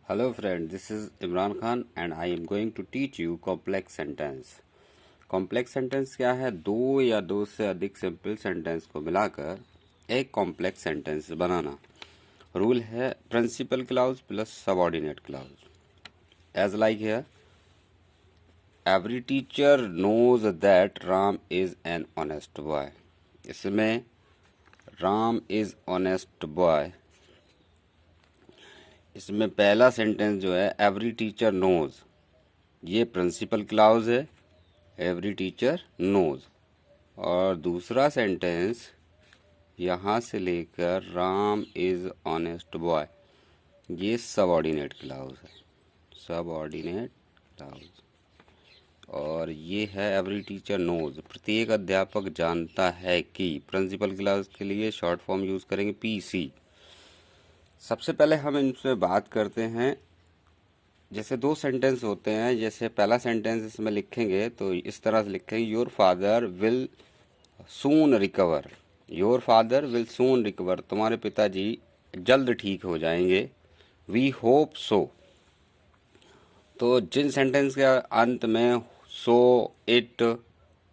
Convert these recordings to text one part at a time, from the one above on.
Hello friend, this is Imran Khan and I am going to teach you complex sentence. Complex sentence क्या है? दो या दो से अधिक सिंपल सेंटेंस को मिलाकर एक कॉम्प्लेक्स सेंटेंस बनाना। रूल है principal clause plus subordinate clause. As like here, every teacher knows that Ram is an honest boy. इसमें राम इज ऑनेस्ट बॉय, इसमें पहला सेंटेंस जो है एवरी टीचर नोज, ये प्रिंसिपल क्लाउज है, एवरी टीचर नोज। और दूसरा सेंटेंस यहाँ से लेकर राम इज ऑनेस्ट बॉय, ये सबऑर्डिनेट क्लाउज है, सबऑर्डिनेट क्लाउज। और ये है एवरी टीचर नोज, प्रत्येक अध्यापक जानता है कि। प्रिंसिपल क्लाउज के लिए शॉर्ट फॉर्म यूज करेंगे पीसी। सबसे पहले हम इनसे बात करते हैं। जैसे दो सेंटेंस होते हैं, जैसे पहला सेंटेंस इसमें लिखेंगे तो इस तरह से लिखेंगे, your father will soon recover. Your father will soon recover, तुम्हारे पिताजी जल्द ठीक हो जाएंगे। We hope so. तो जिन सेंटेंस के अंत में सो, इट,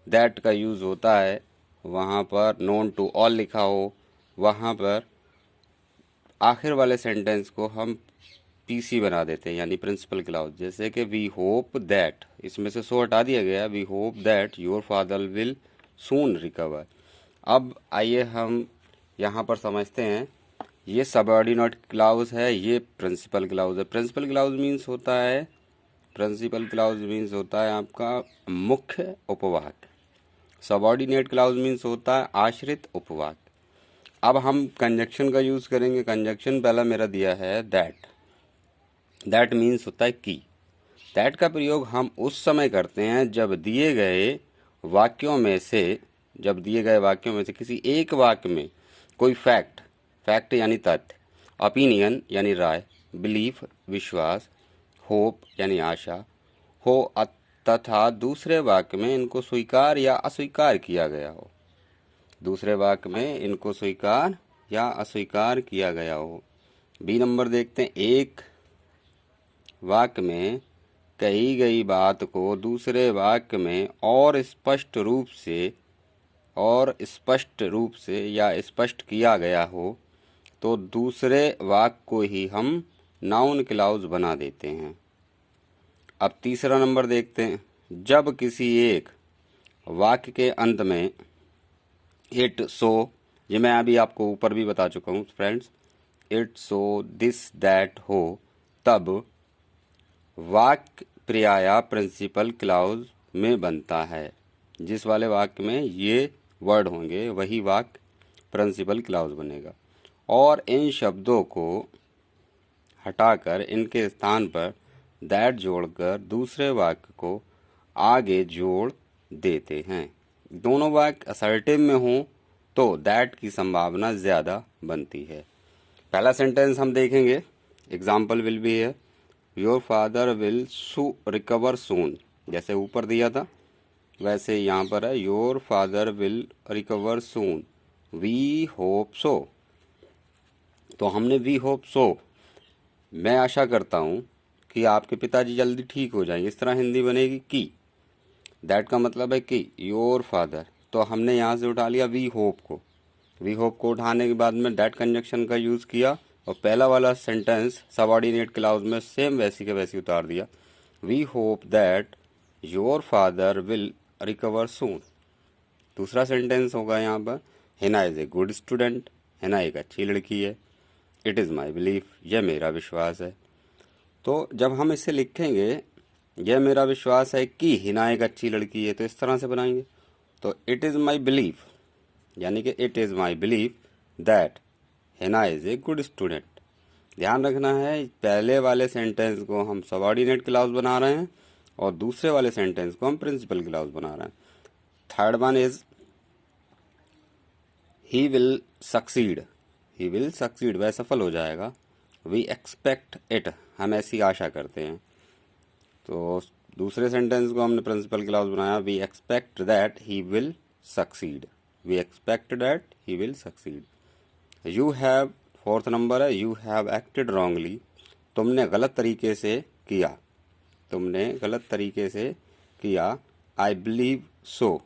दैट का यूज़ होता है, वहाँ पर नोन टू ऑल लिखा हो, वहाँ पर आखिर वाले सेंटेंस को हम पीसी बना देते हैं, यानी प्रिंसिपल क्लाउज। जैसे कि वी होप दैट, इसमें से सो हटा दिया गया, we hope that your father will soon recover. अब आइए हम यहाँ पर समझते हैं, ये सबऑर्डिनेट क्लाउज है, ये प्रिंसिपल क्लाउज है। प्रिंसिपल क्लाउज मीन्स होता है, प्रिंसिपल क्लाउज मीन्स होता है आपका मुख्य उपवाक्य। सबऑर्डिनेट क्लाउज मीन्स होता है आश्रित उपवाक्य। अब हम कंजक्शन का यूज़ करेंगे। कंजक्शन पहला मेरा दिया है दैट। दैट मीन्स होता है कि। दैट का प्रयोग हम उस समय करते हैं जब दिए गए वाक्यों में से किसी एक वाक्य में कोई फैक्ट यानी तथ्य, ओपिनियन यानी राय, बिलीफ विश्वास, होप यानी आशा हो तथा दूसरे वाक्य में इनको स्वीकार या अस्वीकार किया गया हो। दूसरे वाक्य में इनको स्वीकार या अस्वीकार किया गया हो। बी नंबर देखते हैं, एक वाक्य में कही गई बात को दूसरे वाक्य में और स्पष्ट रूप से या स्पष्ट किया गया हो तो दूसरे वाक्य को ही हम नाउन क्लाउज बना देते हैं। अब तीसरा नंबर देखते हैं, जब किसी एक वाक्य के अंत में इट सो, ये मैं अभी आपको ऊपर भी बता चुका हूँ friends, it so this that हो, तब वाक्य प्रायः प्रिंसिपल क्लाउज में बनता है। जिस वाले वाक्य में ये वर्ड होंगे वही वाक्य प्रिंसिपल क्लाउज बनेगा। और इन शब्दों को हटाकर इनके स्थान पर दैट जोड़कर दूसरे वाक्य को आगे जोड़ देते हैं। दोनों वाक्य असर्टिव में हों तो दैट की संभावना ज़्यादा बनती है। पहला सेंटेंस हम देखेंगे, एग्जाम्पल विल बी है, your father will recover soon. जैसे ऊपर दिया था वैसे यहाँ पर है, your father will recover soon, we hope so. तो हमने वी होप सो, मैं आशा करता हूँ कि आपके पिताजी जल्दी ठीक हो जाएंगे, इस तरह हिंदी बनेगी कि। दैट का मतलब है कि योर फादर, तो हमने यहाँ से उठा लिया वी होप को। वी होप को उठाने के बाद में दैट कंजक्शन का यूज़ किया और पहला वाला सेंटेंस सबऑर्डिनेट क्लाउज में सेम वैसी के वैसी उतार दिया, we hope that your father will recover soon. दूसरा सेंटेंस होगा यहाँ पर, Hina is a good student, Hina एक अच्छी लड़की है। इट इज़ माई बिलीफ, यह मेरा विश्वास है। तो जब हम इसे लिखेंगे, यह मेरा विश्वास है कि हिना एक अच्छी लड़की है, तो इस तरह से बनाएंगे। तो इट इज़ माई बिलीफ, यानी कि it is my belief that Hina is a good student. ध्यान रखना है, पहले वाले सेंटेंस को हम सबऑर्डिनेट क्लाउज बना रहे हैं और दूसरे वाले सेंटेंस को हम प्रिंसिपल क्लाउज बना रहे हैं। Third one is he will succeed. He will succeed, वह सफल हो जाएगा। वी एक्सपेक्ट इट, हम ऐसी आशा करते हैं। तो दूसरे सेंटेंस को हमने प्रिंसिपल क्लाउज बनाया, we expect that he will succeed. We expect that he will succeed. You have, fourth number है, यू हैव एक्टेड रॉन्गली, तुमने गलत तरीके से किया, तुमने गलत तरीके से किया, आई बिलीव सो,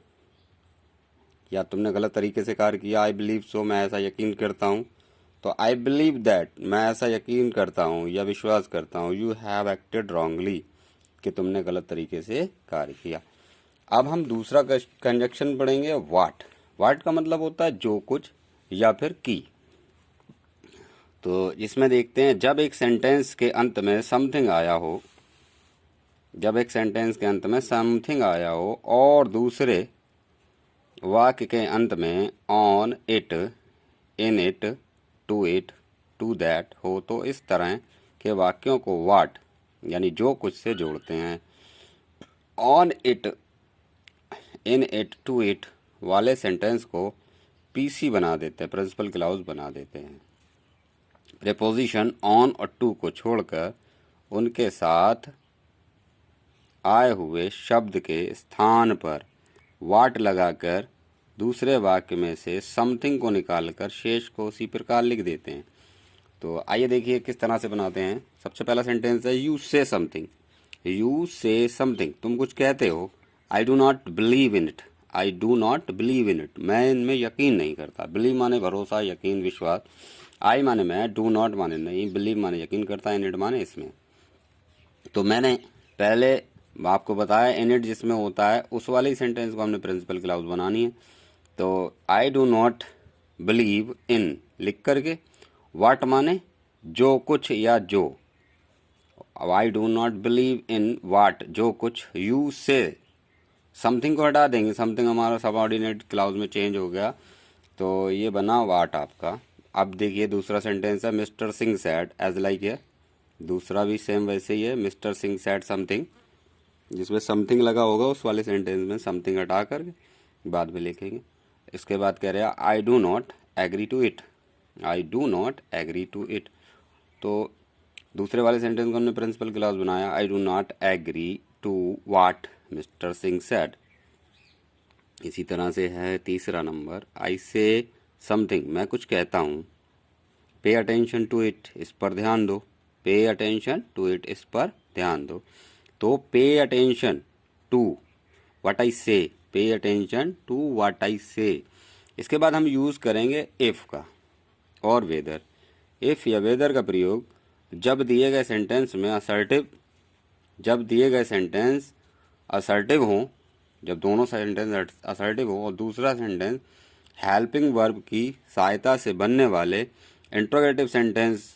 या तुमने गलत तरीके से कार्य किया, आई बिलीव सो, मैं ऐसा यकीन करता हूँ। तो आई बिलीव दैट, मैं ऐसा यकीन करता हूँ या विश्वास करता हूँ, यू हैव एक्टेड रॉन्गली, कि तुमने गलत तरीके से कार्य किया। अब हम दूसरा कंजक्शन पढ़ेंगे, वाट। वाट का मतलब होता है जो कुछ या फिर की। तो इसमें देखते हैं, जब एक सेंटेंस के अंत में समथिंग आया हो, जब एक सेंटेंस के अंत में समथिंग आया हो और दूसरे वाक्य के अंत में on it, in it, to that हो, तो इस तरह के वाक्यों को वाट यानी जो कुछ से जोड़ते हैं। On it, in it, to it वाले सेंटेंस को पीसी बना देते हैं, प्रिंसिपल क्लॉज बना देते हैं। प्रीपोजिशन ऑन और टू को छोड़कर उनके साथ आए हुए शब्द के स्थान पर वाट लगाकर दूसरे वाक्य में से समथिंग को निकालकर शेष को उसी प्रकार लिख देते हैं। तो आइए देखिए किस तरह से बनाते हैं। सबसे पहला सेंटेंस है, यू से समथिंग। यू से समथिंग, तुम कुछ कहते हो। आई do not believe in it, I do not believe in it, मैं इनमें यकीन नहीं करता। बिलीव माने भरोसा, यकीन, विश्वास। आई माने मैं, डू नॉट माने नहीं, बिलीव माने यकीन करता, इन इट माने इसमें। तो मैंने पहले आपको बताया इन इट जिसमें होता है उस वाली सेंटेंस को हमने प्रिंसिपल क्लॉज बनानी है। तो I do not believe in लिख करके वाट माने जो कुछ या जो। I do not believe in what, जो कुछ। यू से समथिंग को हटा देंगे, समथिंग हमारा सबऑर्डिनेट क्लाउज में चेंज हो गया, तो ये बना वाट आपका। अब देखिए दूसरा सेंटेंस है, mister Singh said as like है। दूसरा भी सेम वैसे ही है, मिस्टर सिंह सैड समथिंग, जिसमें समथिंग लगा होगा उस वाले सेंटेंस में समथिंग हटा कर बाद में लिखेंगे। इसके बाद कह रहे हैं, I do not agree to it, I do not agree to it. तो दूसरे वाले सेंटेंस को हमने प्रिंसिपल क्लॉज बनाया, I do not agree to what mister Singh said. इसी तरह से है तीसरा नंबर, आई से समथिंग, मैं कुछ कहता हूँ। पे अटेंशन टू इट, इस पर ध्यान दो। पे अटेंशन टू इट, इस पर ध्यान दो। तो pay attention to what I से, pay attention to what I से। इसके बाद हम यूज़ करेंगे इफ़ का और वेदर। इफ़ या वेदर का प्रयोग जब दिए गए सेंटेंस में असर्टिव, जब दिए गए सेंटेंस असर्टिव हों, जब दोनों सेंटेंस असर्टिव हो और दूसरा सेंटेंस हेल्पिंग वर्ब की सहायता से बनने वाले इंट्रोगेटिव सेंटेंस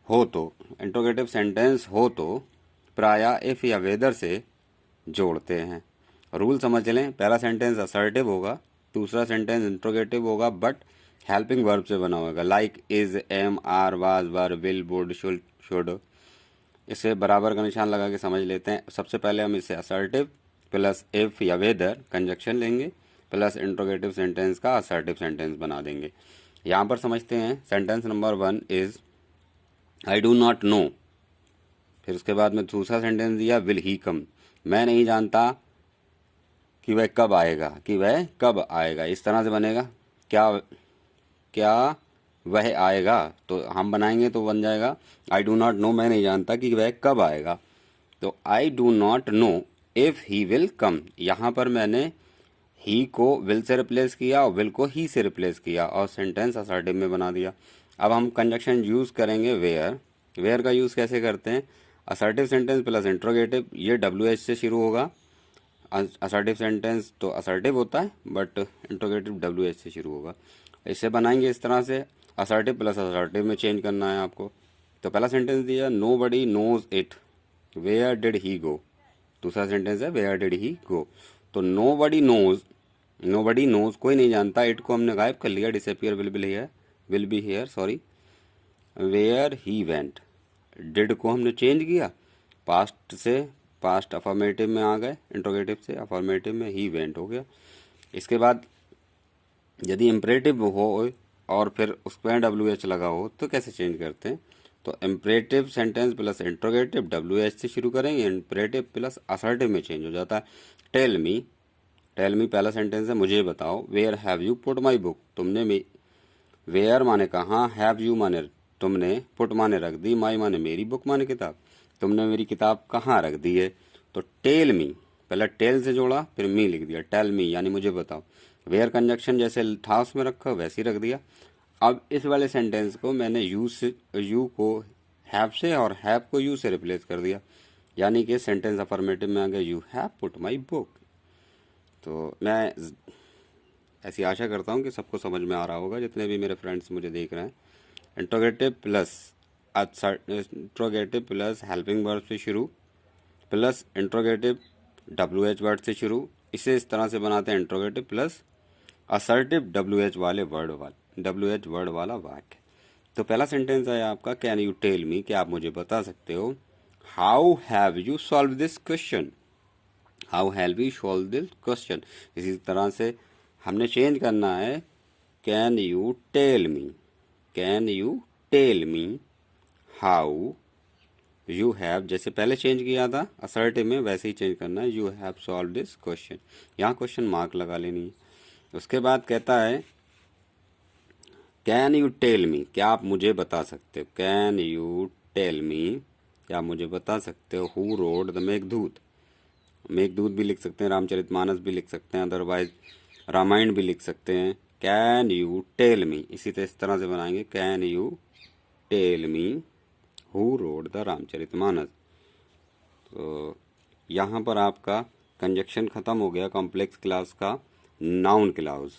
हो, तो इंट्रोगेटिव सेंटेंस हो तो प्रायः इफ़ या वेदर से जोड़ते हैं। रूल समझ लें, पहला सेंटेंस असर्टिव होगा, दूसरा सेंटेंस इंट्रोगेटिव होगा बट हेल्पिंग वर्ब से बना होगा, like, is, am, are, was, were, will, would, should. इसे बराबर का निशान लगा के समझ लेते हैं। सबसे पहले हम इसे असर्टिव प्लस इफ़ या वेदर कंजक्शन लेंगे प्लस इंट्रोगेटिव सेंटेंस का असर्टिव सेंटेंस बना देंगे। यहाँ पर समझते हैं, sentence number 1 is I do not know. फिर उसके बाद में दूसरा सेंटेंस दिया, विल ही कम, मैं नहीं जानता कि वह कब आएगा, कि वह कब आएगा। इस तरह से बनेगा, क्या वह आएगा, तो हम बनाएंगे तो बन जाएगा आई डू नॉट नो, मैं नहीं जानता कि वह कब आएगा। तो I do not know if he will come. यहाँ पर मैंने ही को विल से रिप्लेस किया और विल को ही से रिप्लेस किया और सेंटेंस असर्टिव में बना दिया। अब हम कंजक्शन यूज़ करेंगे वेयर। वेयर का यूज़ कैसे करते हैं, असर्टिव सेंटेंस प्लस इंट्रोगेटिव, ये WH से शुरू होगा। असर्टिव सेंटेंस तो असर्टिव होता है बट इंट्रोगेटिव WH से शुरू होगा। इसे बनाएंगे इस तरह से, असर्टिव प्लस असर्टिव में चेंज करना है आपको। तो पहला सेंटेंस दिया, nobody knows it, where did he go. दूसरा सेंटेंस है, वेयर डिड ही गो। तो नो बडी नोज, कोई नहीं जानता, इट को हमने गायब कर लिया, disappear will be here sorry. Where he went, did को हमने चेंज किया, पास्ट से पास्ट अफर्मेटिव में आ गए, इंट्रोगेटिव से अफर्मेटिव में, ही वेंट हो गया। इसके बाद यदि इम्परेटिव हो और फिर उसमें WH लगा हो तो कैसे चेंज करते हैं, तो imperative sentence plus interrogative WH से शुरू करेंगे, इम्परेटिव प्लस असर्टिव में चेंज हो जाता है। टेल मी पहला सेंटेंस है, मुझे बताओ। Where have you put my book, तुमने वेयर माने कहाँ, हैव यू माने तुमने, पुट माने रख दी, माई माने मेरी, बुक माने किताब, तुमने मेरी किताब कहाँ रख दी है। तो टेल मी, पहले टेल से जोड़ा फिर मी लिख दिया, टेल मी यानी मुझे बताओ। वेयर कंजक्शन जैसे था उसमें रखा वैसे ही रख दिया। अब इस वाले सेंटेंस को मैंने यू को हैव से और हैव को यू से रिप्लेस कर दिया, यानी कि सेंटेंस अफर्मेटिव में आ गया you have put my book. तो मैं ऐसी आशा करता हूँ कि सबको समझ में आ रहा होगा, जितने भी मेरे फ्रेंड्स मुझे देख रहे हैं। इंट्रोगेटिव प्लस हेल्पिंग वर्ब से शुरू प्लस इंट्रोगेटिव WH वर्ड से शुरू, इसे इस तरह से बनाते हैं interrogative plus assertive WH word वाला वाक्य। तो पहला सेंटेंस है आपका, कैन यू टेल मी, कि आप मुझे बता सकते हो, how have you solve this question, how have you solve this question. इसी तरह से हमने चेंज करना है, can you tell me, can you tell me how you have, जैसे पहले चेंज किया था असर्टिव में वैसे ही चेंज करना है, you have solve this question, यहाँ क्वेश्चन मार्क लगा लेनी है। उसके बाद कहता है कैन यू टेल मी, क्या आप मुझे बता सकते हो, कैन यू टेल मी, क्या आप मुझे बता सकते हो, who read the Meghdoot, Meghdoot भी लिख सकते हैं, रामचरितमानस भी लिख सकते हैं, अदरवाइज रामायण भी लिख सकते हैं। कैन यू टेल मी, इसी तरह से बनाएंगे, can you tell me who read the Ramcharitmanas. तो यहाँ पर आपका कंजक्शन ख़त्म हो गया कॉम्प्लेक्स क्लास का। नाउन क्लाउज,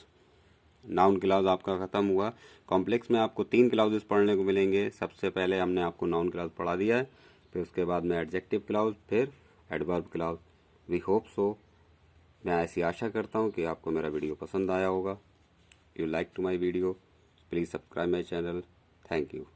नाउन क्लाउज आपका ख़त्म हुआ। कॉम्प्लेक्स में आपको 3 क्लाउजेस पढ़ने को मिलेंगे। सबसे पहले हमने आपको नाउन क्लाउज पढ़ा दिया है, फिर उसके बाद में एडजेक्टिव क्लाउज, फिर adverb clause. We hope so, मैं ऐसी आशा करता हूँ कि आपको मेरा वीडियो पसंद आया होगा। You like to my video, please subscribe my channel. Thank you.